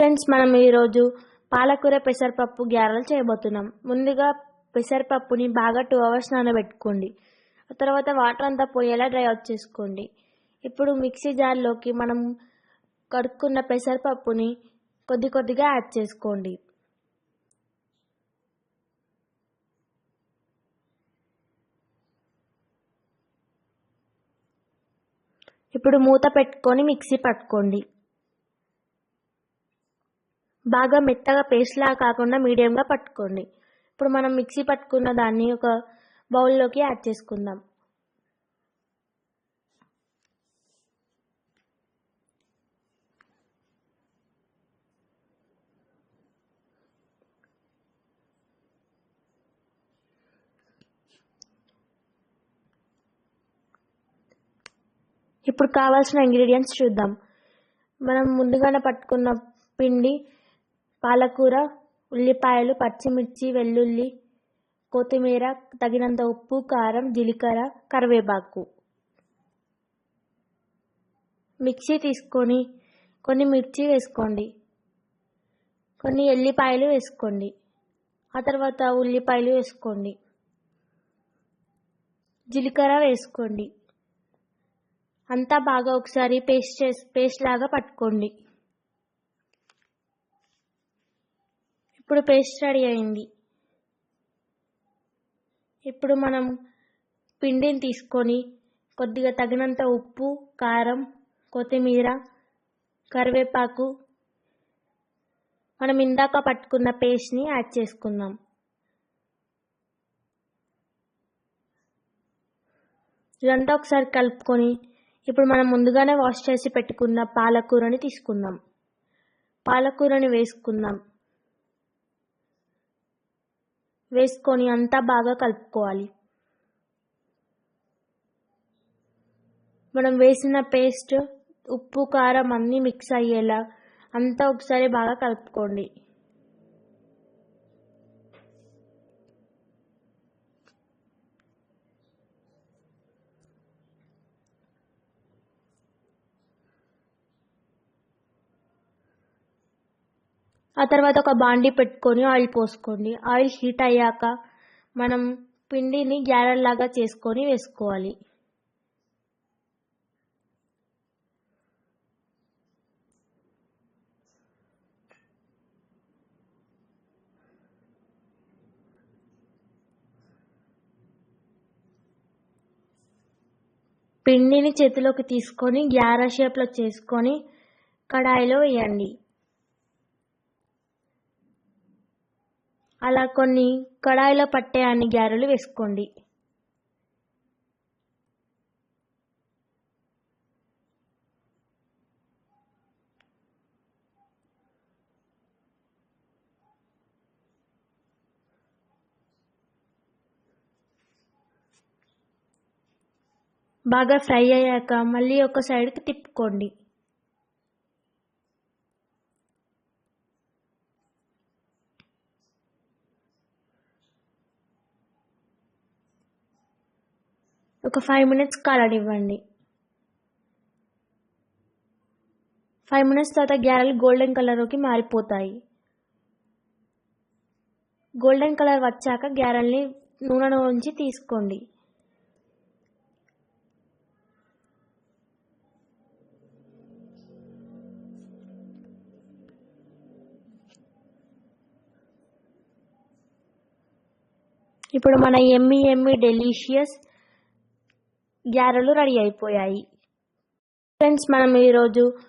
Friends, మనం ఈరోజు పాలకూర పెసరపప్పు గ్యారెలు చేయబోతున్నాం. ముందుగా పెసరపప్పుని బాగా 2 అవర్స్ నానబెట్టుకోండి. తర్వాత వాటర్ అంతా పోయేలా డ్రై అవుట్ చేసుకోండి. ఇప్పుడు మిక్సీ జార్లోకి మనం కడుక్కున్న పెసరపప్పుని కొద్ది కొద్దిగా యాడ్ చేసుకోండి. ఇప్పుడు మూత పెట్టుకొని మిక్సీ పట్టుకోండి. బాగా మెత్తగా పేస్ట్లా కాకుండా మీడియంగా పట్టుకోండి. ఇప్పుడు మనం మిక్సీ పట్టుకున్న దాన్ని ఒక బౌల్లోకి యాడ్ చేసుకుందాం. ఇప్పుడు కావాల్సిన ఇంగ్రీడియంట్స్ చూద్దాం. మనం ముందుగానే పట్టుకున్న పిండి, పాలకూర, ఉల్లిపాయలు, పచ్చిమిర్చి, వెల్లుల్లి, కొత్తిమీర, తగినంత ఉప్పు, కారం, జీలకర్ర, కరివేపాకు. మిక్సీ తీసుకొని కొన్ని మిర్చి వేసుకోండి, కొన్ని ఎల్లిపాయలు వేసుకోండి, ఆ తర్వాత ఉల్లిపాయలు వేసుకోండి, జీలకర్ర వేసుకోండి. అంతా బాగా ఒకసారి పేస్ట్ లాగా పట్టుకోండి. ఇప్పుడు పేస్ట్ రెడీ అయింది. ఇప్పుడు మనం పిండిని తీసుకొని కొద్దిగా తగినంత ఉప్పు, కారం, కొత్తిమీర, కరివేపాకు, మనం ఇందాక పట్టుకున్న పేస్ట్ని యాడ్ చేసుకుందాం. ఇదంతా ఒకసారి కలుపుకొని ఇప్పుడు మనం ముందుగానే వాష్ చేసి పెట్టుకున్న పాలకూరని తీసుకుందాం. పాలకూరని వేసుకొని అంతా బాగా కలుపుకోవాలి. మనం వేసిన పేస్ట్, ఉప్పు, కారం అన్నీ మిక్స్ అయ్యేలా అంతా ఒకసారి బాగా కలుపుకోండి. ఆ తర్వాత ఒక బాండీ పెట్టుకొని ఆయిల్ పోసుకోండి. ఆయిల్ హీట్ అయ్యాక మనం పిండిని గ్యారెల్లాగా చేసుకొని వేసుకోవాలి. పిండిని చేతిలోకి తీసుకొని గ్యారె షేప్లో చేసుకొని కడాయిలో వేయండి. అలా కొన్ని కడాయిలో పట్టే అన్ని గ్యారెలు వేసుకోండి. బాగా ఫ్రై అయ్యాక మళ్ళీ ఒక సైడ్కి తిప్పుకోండి. ఒక 5 మినిట్స్ కాలనివ్వండి. 5 మినిట్స్ తర్వాత గ్యారెలు గోల్డెన్ కలర్లోకి మారిపోతాయి. గోల్డెన్ కలర్ వచ్చాక గ్యారెల్ని నూనెలో నుంచి తీసుకోండి. ఇప్పుడు మన ఎమ్మీ డెలీషియస్ గ్యారెలు రెడీ అయిపోయాయి. ఫ్రెండ్స్, మనం ఈరోజు